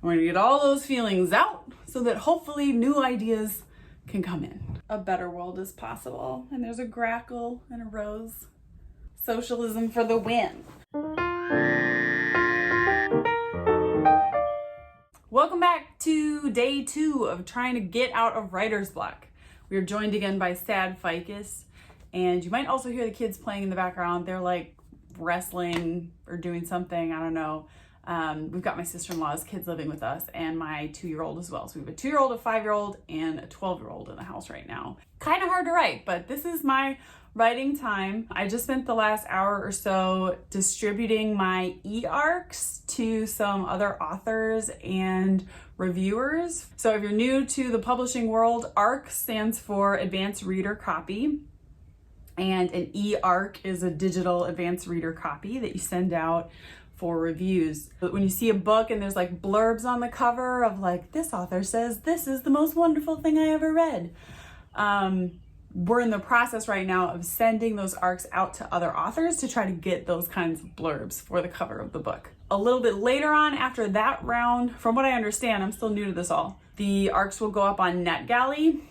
we're gonna get all those feelings out so that hopefully new ideas can come in. A better world is possible, and there's a grackle and a rose. Socialism for the win. Welcome back to day 2 of trying to get out of writer's block. We are joined again by Sad Ficus, and you might also hear the kids playing in the background. They're like wrestling or doing something, I don't know. We've got my sister-in-law's kids living with us and my 2-year-old as well. So we have a 2-year-old, a 5-year-old, and a 12-year-old in the house right now. Kind of hard to write, but this is my writing time. I just spent the last hour or so distributing my e-arcs to some other authors and reviewers. So if you're new to the publishing world, ARC stands for Advanced Reader Copy. And an e-arc is a digital advanced reader copy that you send out for reviews. But when you see a book and there's like blurbs on the cover of like, this author says this is the most wonderful thing I ever read. We're in the process right now of sending those arcs out to other authors to try to get those kinds of blurbs for the cover of the book. A little bit later on after that round, from what I understand, I'm still new to this all, the arcs will go up on NetGalley,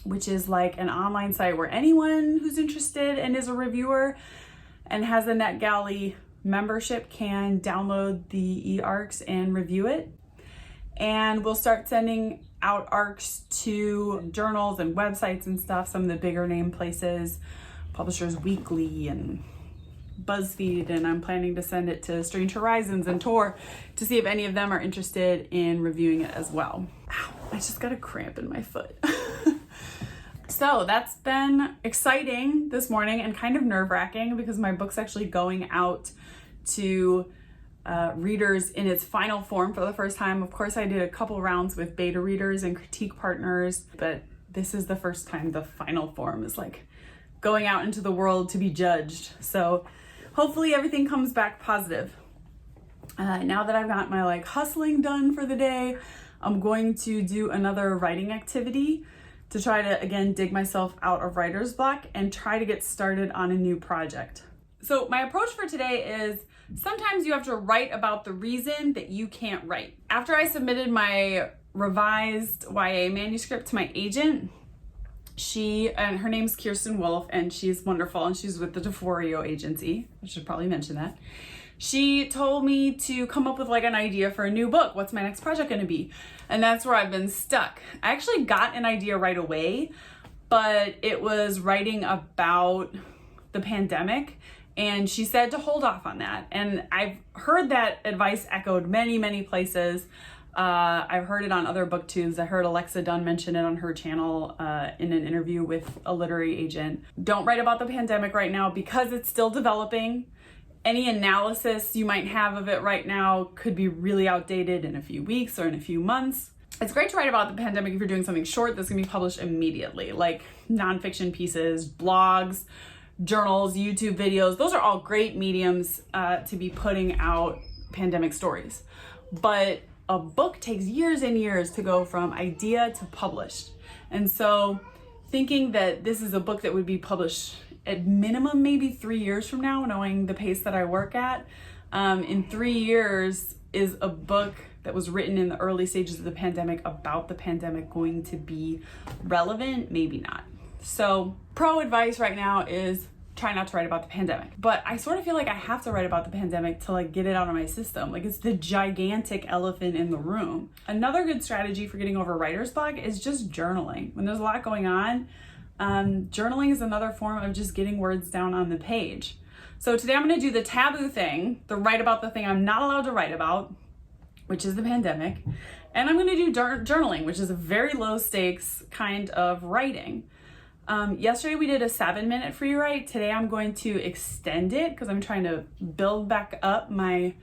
which is like an online site where anyone who's interested and is a reviewer and has a NetGalley membership can download the e-arcs and review it. And we'll start sending out arcs to journals and websites and stuff, some of the bigger name places, Publishers Weekly and BuzzFeed, and I'm planning to send it to Strange Horizons and Tor to see if any of them are interested in reviewing it as well. Ow, I just got a cramp in my foot. So that's been exciting this morning and kind of nerve-wracking because my book's actually going out to readers in its final form for the first time. Of course, I did a couple rounds with beta readers and critique partners, but this is the first time the final form is like going out into the world to be judged. So hopefully everything comes back positive. Now that I've got my like hustling done for the day, I'm going to do another writing activity to try to, again, dig myself out of writer's block and try to get started on a new project. So my approach for today is sometimes you have to write about the reason that you can't write. After I submitted my revised YA manuscript to my agent, her name's Kirsten Wolf, and she's wonderful, and she's with the DeForio agency. I should probably mention that. She told me to come up with like an idea for a new book. What's my next project gonna be? And that's where I've been stuck. I actually got an idea right away, but it was writing about the pandemic, and she said to hold off on that. And I've heard that advice echoed many, many places. I've heard it on other booktubes. I heard Alexa Dunn mention it on her channel in an interview with a literary agent. Don't write about the pandemic right now because it's still developing. Any analysis you might have of it right now could be really outdated in a few weeks or in a few months. It's great to write about the pandemic if you're doing something short that's gonna be published immediately, like nonfiction pieces, blogs, journals, YouTube videos. Those are all great mediums to be putting out pandemic stories. But a book takes years and years to go from idea to published. And so thinking that this is a book that would be published at minimum maybe 3 years from now, knowing the pace that I work at, in 3 years is a book that was written in the early stages of the pandemic about the pandemic going to be relevant? Maybe not. So pro advice right now is try not to write about the pandemic. But I sort of feel like I have to write about the pandemic to like get it out of my system. Like it's the gigantic elephant in the room. Another good strategy for getting over writer's block is just journaling. When there's a lot going on, journaling is another form of just getting words down on the page. So today I'm going to do the taboo thing, the write about the thing I'm not allowed to write about, which is the pandemic. And I'm going to do journaling, which is a very low stakes kind of writing. Yesterday we did a 7-minute free write. Today I'm going to extend it because I'm trying to build back up my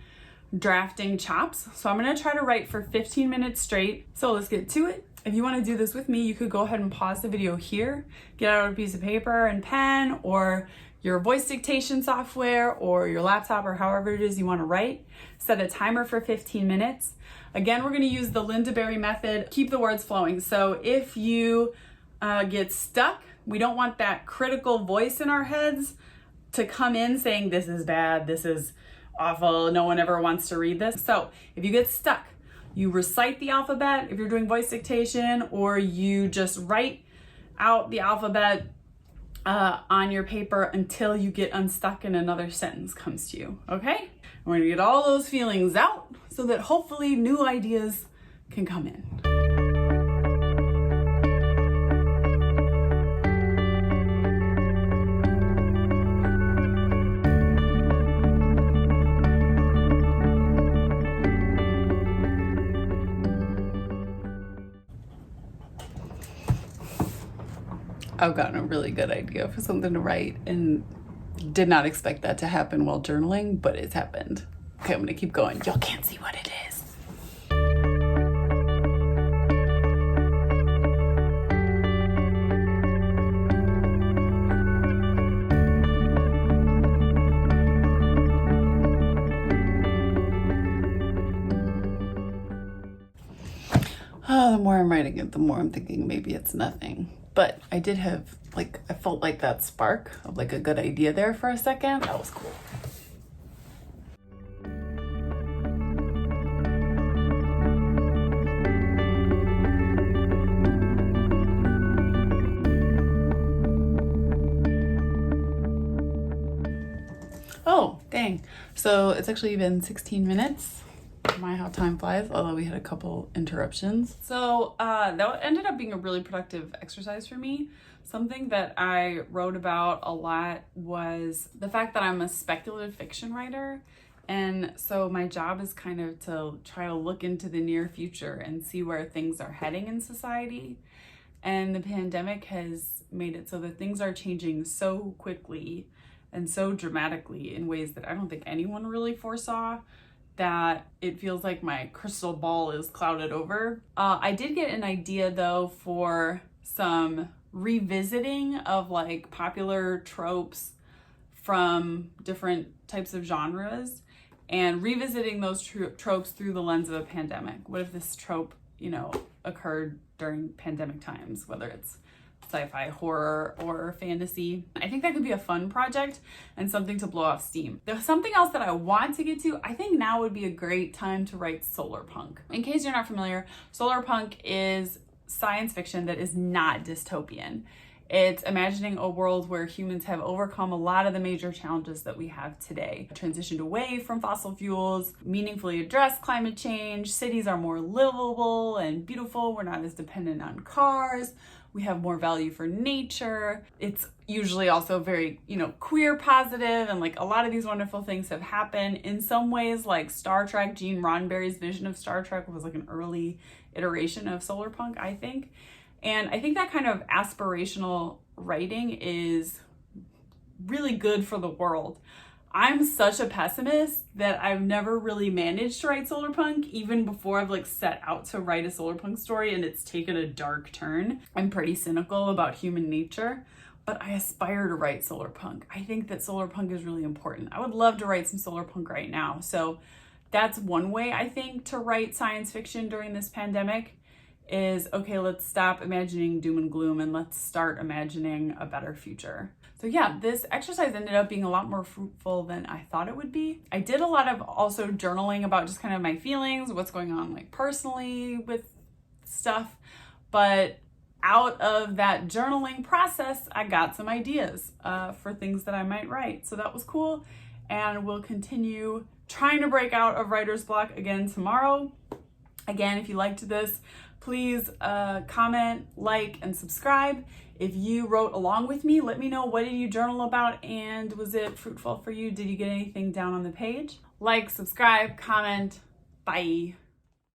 drafting chops. So I'm going to try to write for 15 minutes straight. So let's get to it. If you want to do this with me, you could go ahead and pause the video here, get out a piece of paper and pen or your voice dictation software or your laptop or however it is you want to write. Set a timer for 15 minutes. Again, we're going to use the Linda Berry method. Keep the words flowing. So if you get stuck, we don't want that critical voice in our heads to come in saying, this is bad, this is awful, no one ever wants to read this. So if you get stuck, you recite the alphabet if you're doing voice dictation, or you just write out the alphabet on your paper until you get unstuck and another sentence comes to you, okay? We're gonna get all those feelings out so that hopefully new ideas can come in. I've gotten a really good idea for something to write and did not expect that to happen while journaling, but it's happened. Okay, I'm gonna keep going. Y'all can't see what it is. Oh, the more I'm writing it, the more I'm thinking maybe it's nothing. But I did have, like, I felt like that spark of like a good idea there for a second. That was cool. Oh, dang. So it's actually been 16 minutes. My, how time flies, although we had a couple interruptions. So that ended up being a really productive exercise for me. Something that I wrote about a lot was the fact that I'm a speculative fiction writer. And so my job is kind of to try to look into the near future and see where things are heading in society. And the pandemic has made it so that things are changing so quickly and so dramatically in ways that I don't think anyone really foresaw, that it feels like my crystal ball is clouded over. I did get an idea though for some revisiting of like popular tropes from different types of genres and revisiting those tropes through the lens of a pandemic. What if this trope, you know, occurred during pandemic times, whether it's sci-fi, horror, or fantasy? I think that could be a fun project and something to blow off steam. There's something else that I want to get to. I think now would be a great time to write solar punk. In case you're not familiar, solar punk is science fiction that is not dystopian. It's imagining a world where humans have overcome a lot of the major challenges that we have today. Transitioned away from fossil fuels, meaningfully addressed climate change, cities are more livable and beautiful, we're not as dependent on cars, we have more value for nature. It's usually also very, you know, queer positive, and like a lot of these wonderful things have happened. In some ways, like Star Trek, Gene Roddenberry's vision of Star Trek was like an early iteration of solar punk, I think. And I think that kind of aspirational writing is really good for the world. I'm such a pessimist that I've never really managed to write solar punk, even before I've like set out to write a solar punk story and it's taken a dark turn. I'm pretty cynical about human nature, but I aspire to write solar punk. I think that solar punk is really important. I would love to write some solar punk right now. So that's one way I think to write science fiction during this pandemic is, okay, let's stop imagining doom and gloom and let's start imagining a better future. So yeah, this exercise ended up being a lot more fruitful than I thought it would be. I did a lot of also journaling about just kind of my feelings, what's going on like personally with stuff, but out of that journaling process, I got some ideas for things that I might write. So that was cool, and we'll continue trying to break out of writer's block again tomorrow. Again, if you liked this, please comment, like, and subscribe. If you wrote along with me, let me know, what did you journal about and was it fruitful for you? Did you get anything down on the page? Like, subscribe, comment, bye.